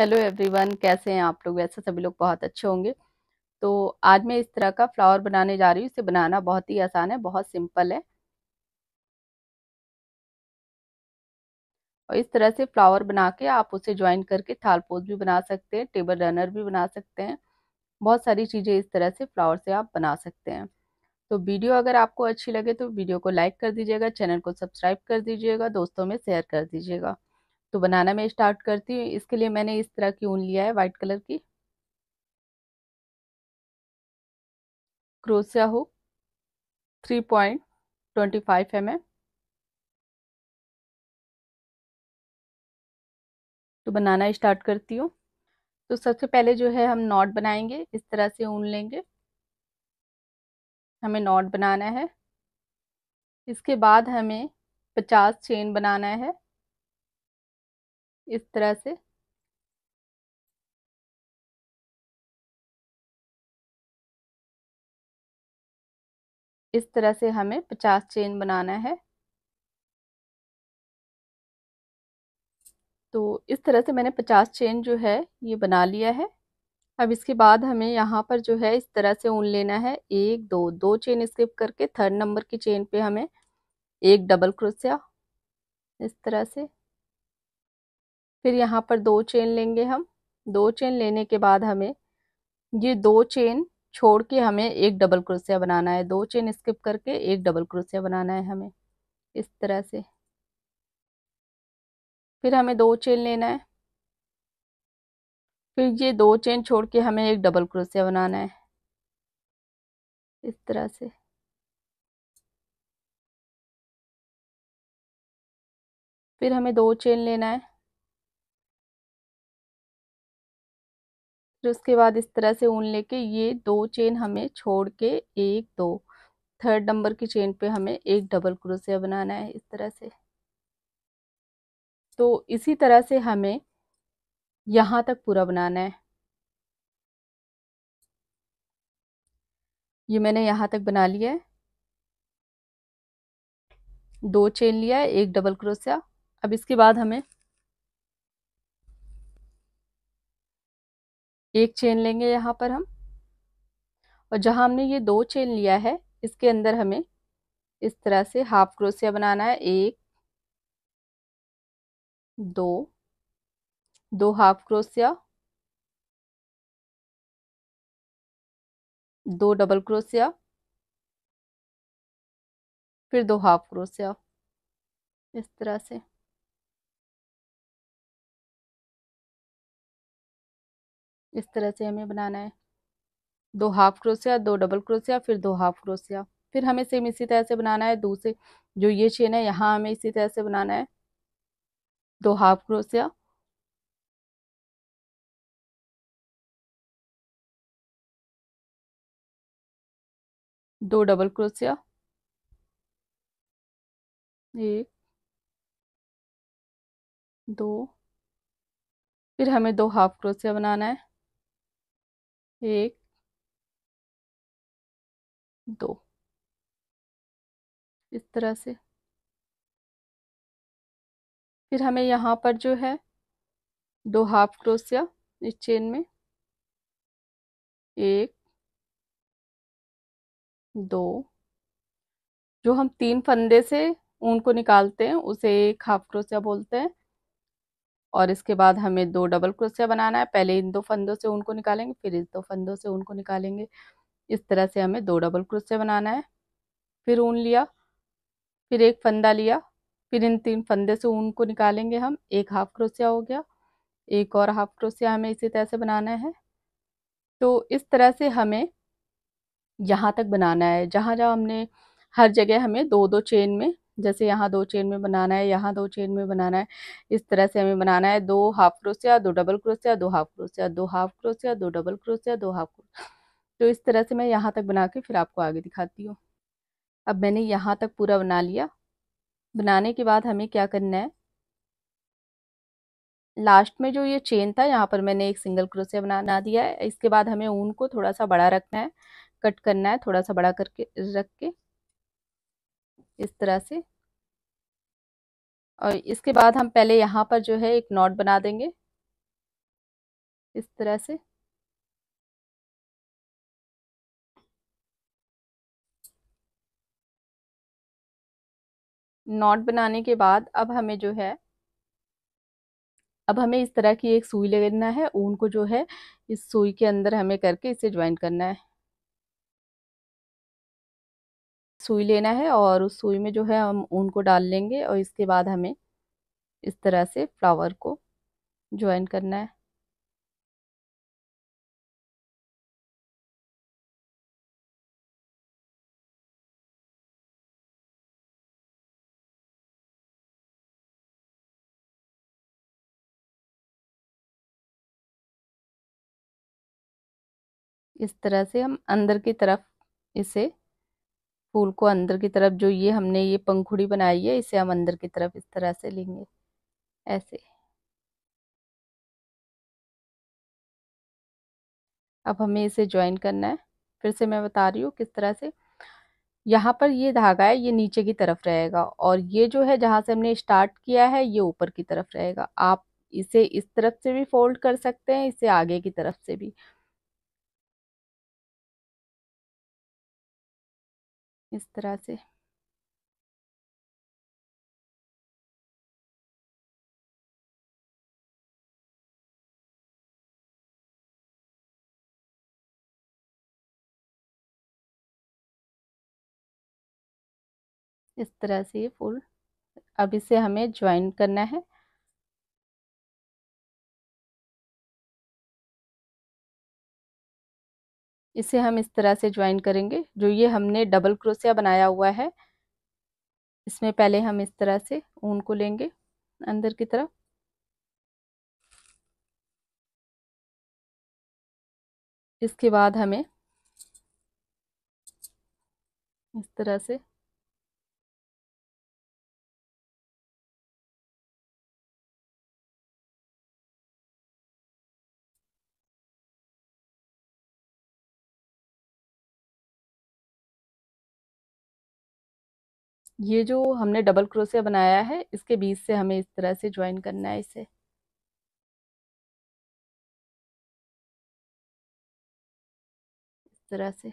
Hello everyone, कैसे हैं आप लोग। वैसे सभी लोग बहुत अच्छे होंगे। तो आज मैं इस तरह का फ्लावर बनाने जा रही हूँ। इसे बनाना बहुत ही आसान है, बहुत सिंपल है। और इस तरह से फ्लावर बना के आप उसे ज्वाइन करके थाल पोज भी बना सकते हैं, टेबल रनर भी बना सकते हैं। बहुत सारी चीज़ें इस तरह से फ्लावर से आप बना सकते हैं। तो वीडियो अगर आपको अच्छी लगे तो वीडियो को लाइक कर दीजिएगा, चैनल को सब्सक्राइब कर दीजिएगा, दोस्तों में शेयर कर दीजिएगा। तो बनाना मैं स्टार्ट करती हूँ। इसके लिए मैंने इस तरह की ऊन लिया है, व्हाइट कलर की। Crochet hook 3.25 mm। तो बनाना स्टार्ट करती हूँ। तो सबसे पहले जो है हम नॉट बनाएंगे। इस तरह से ऊन लेंगे, हमें नॉट बनाना है। इसके बाद हमें 50 चेन बनाना है इस तरह से। इस तरह से हमें 50 चेन बनाना है। तो इस तरह से मैंने 50 चेन जो है ये बना लिया है। अब इसके बाद हमें यहाँ पर जो है इस तरह से ऊन लेना है। एक दो दो चेन स्किप करके थर्ड नंबर की चेन पे हमें एक डबल क्रोशिया इस तरह से। फिर यहाँ पर दो चेन लेंगे हम। दो चेन लेने के बाद हमें ये दो चेन छोड़ के हमें एक डबल क्रोशिया बनाना है। दो चेन स्किप करके एक डबल क्रोशिया बनाना है हमें इस तरह से। फिर हमें दो चेन लेना है। फिर ये दो चेन छोड़ के हमें एक डबल क्रोशिया बनाना है इस तरह से। फिर हमें दो चेन लेना है। फिर उसके बाद इस तरह से ऊन लेके ये दो चेन हमें छोड़ के एक दो थर्ड नंबर की चेन पे हमें एक डबल क्रोशिया बनाना है इस तरह से। तो इसी तरह से हमें यहाँ तक पूरा बनाना है। ये मैंने यहाँ तक बना लिया है। दो चेन लिया है, एक डबल क्रोशिया। अब इसके बाद हमें एक चेन लेंगे यहाँ पर हम। और जहां हमने ये दो चेन लिया है इसके अंदर हमें इस तरह से हाफ क्रोशिया बनाना है। एक दो, दो हाफ क्रोशिया, दो डबल क्रोशिया, फिर दो हाफ क्रोशिया इस तरह से। इस तरह से हमें बनाना है। दो हाफ क्रोशिया, दो डबल क्रोशिया, फिर दो हाफ क्रोशिया। फिर हमें सेम इसी तरह से बनाना है। दूसरे जो ये चेन है यहाँ हमें इसी तरह से बनाना है। दो हाफ क्रोशिया, दो डबल क्रोशिया, एक दो, फिर हमें दो हाफ क्रोशिया बनाना है। एक दो इस तरह से। फिर हमें यहाँ पर जो है दो हाफ क्रोशिया इस चेन में। एक दो, जो हम तीन फंदे से ऊन को निकालते हैं उसे एक हाफ क्रोशिया बोलते हैं। और इसके बाद हमें दो डबल क्रोशिया बनाना है। पहले इन दो फंदों से ऊन को निकालेंगे, फिर इस दो फंदों से ऊन को निकालेंगे। इस तरह से हमें दो डबल क्रोशिया बनाना है। फिर ऊन लिया, फिर एक फंदा लिया, फिर इन तीन फंदे से ऊन को निकालेंगे हम। एक हाफ क्रोशिया हो गया। एक और हाफ क्रोशिया हमें इसी तरह से बनाना है। तो इस तरह से हमें यहाँ तक बनाना है। जहाँ जहाँ हमने हर जगह हमें दो दो चेन में, जैसे यहाँ दो चेन में बनाना है, यहाँ दो चेन में बनाना है। इस तरह से हमें बनाना है। दो हाफ क्रोशिया, दो डबल क्रोशिया, दो हाफ क्रोशिया, दो हाफ क्रोशिया, दो डबल क्रोशिया, दो हाफ क्रोशिया। तो इस तरह से मैं यहाँ तक बना के फिर आपको आगे दिखाती हूँ। अब मैंने यहाँ तक पूरा बना लिया। बनाने के बाद हमें क्या करना है, लास्ट में जो ये चेन था यहाँ पर मैंने एक सिंगल क्रोशिया बना दिया है। इसके बाद हमें ऊन को थोड़ा सा बड़ा रखना है, कट करना है थोड़ा सा बड़ा करके रख के इस तरह से। और इसके बाद हम पहले यहाँ पर जो है एक नॉट बना देंगे। इस तरह से। नॉट बनाने के बाद अब हमें इस तरह की एक सुई लेना है, ऊन को जो है इस सुई के अंदर हमें करके इसे ज्वाइन करना है। सुई लेना है और उस सुई में जो है हम ऊन को डाल लेंगे और इसके बाद हमें इस तरह से फ्लावर को ज्वाइन करना है। इस तरह से हम अंदर की तरफ इसे, फूल को अंदर की तरफ, जो ये हमने ये पंखुड़ी बनाई है इसे हम अंदर की तरफ इस तरह से लेंगे, ऐसे। अब हमें इसे ज्वाइन करना है। फिर से मैं बता रही हूँ किस तरह से। यहाँ पर ये धागा है, ये नीचे की तरफ रहेगा और ये जो है जहाँ से हमने स्टार्ट किया है ये ऊपर की तरफ रहेगा। आप इसे इस तरफ से भी फोल्ड कर सकते हैं, इसे आगे की तरफ से भी, इस तरह से। इस तरह से ये फूल, अब इसे हमें ज्वाइन करना है। इसे हम इस तरह से ज्वाइन करेंगे। जो ये हमने डबल क्रोशिया बनाया हुआ है इसमें पहले हम इस तरह से ऊन को लेंगे अंदर की तरफ, इसके बाद हमें इस तरह से ये जो हमने डबल क्रोशिया बनाया है इसके बीच से हमें इस तरह से ज्वाइन करना है इसे, इस तरह से।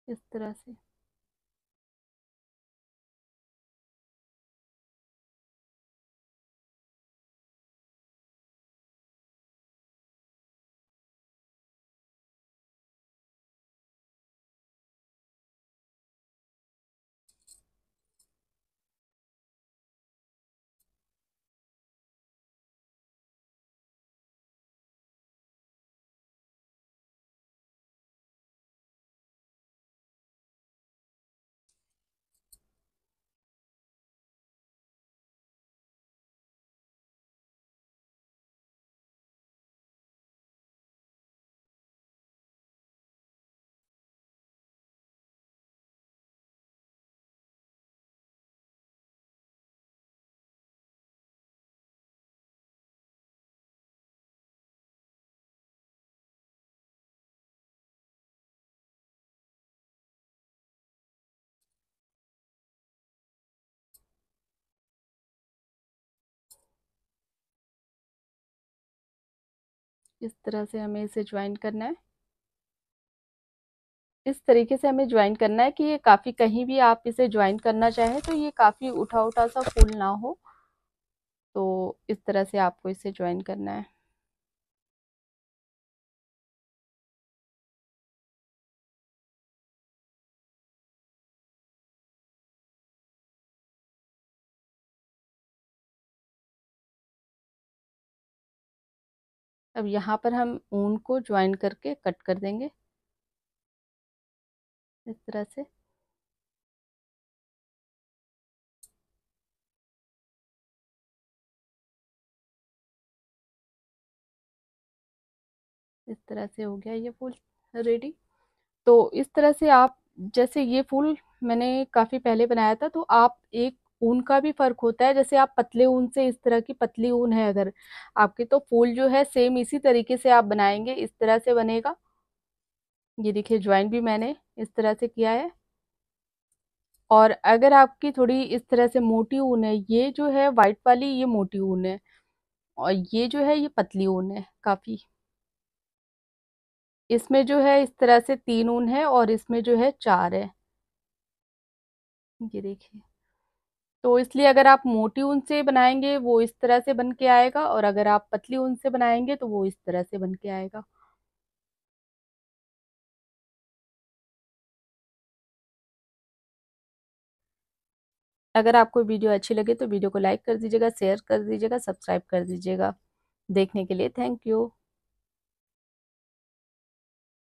इस तरह से इस तरह से हमें इसे ज्वाइन करना है। इस तरीके से हमें ज्वाइन करना है कि ये काफी, कहीं भी आप इसे ज्वाइन करना चाहें तो ये काफी उठा उठा सा फूल ना हो, तो इस तरह से आपको इसे ज्वाइन करना है। अब यहाँ पर हम ऊन को ज्वाइन करके कट कर देंगे इस तरह से। इस तरह से हो गया ये फूल रेडी। तो इस तरह से आप, जैसे ये फूल मैंने काफी पहले बनाया था, तो आप एक ऊन का भी फर्क होता है। जैसे आप पतले ऊन से, इस तरह की पतली ऊन है अगर आपके, तो फूल जो है सेम इसी तरीके से आप बनाएंगे, इस तरह से बनेगा। ये देखिए ज्वाइन भी मैंने इस तरह से किया है। और अगर आपकी थोड़ी इस तरह से मोटी ऊन है, ये जो है व्हाइट वाली ये मोटी ऊन है, और ये जो है ये पतली ऊन है काफी। इसमें जो है इस तरह से 3 ऊन है और इसमें जो है 4 है। ये देखिए, तो इसलिए अगर आप मोटी ऊन से बनाएंगे वो इस तरह से बन के आएगा, और अगर आप पतली ऊन से बनाएंगे तो वो इस तरह से बन के आएगा। अगर आपको वीडियो अच्छी लगे तो वीडियो को लाइक कर दीजिएगा, शेयर कर दीजिएगा, सब्सक्राइब कर दीजिएगा। देखने के लिए थैंक यू।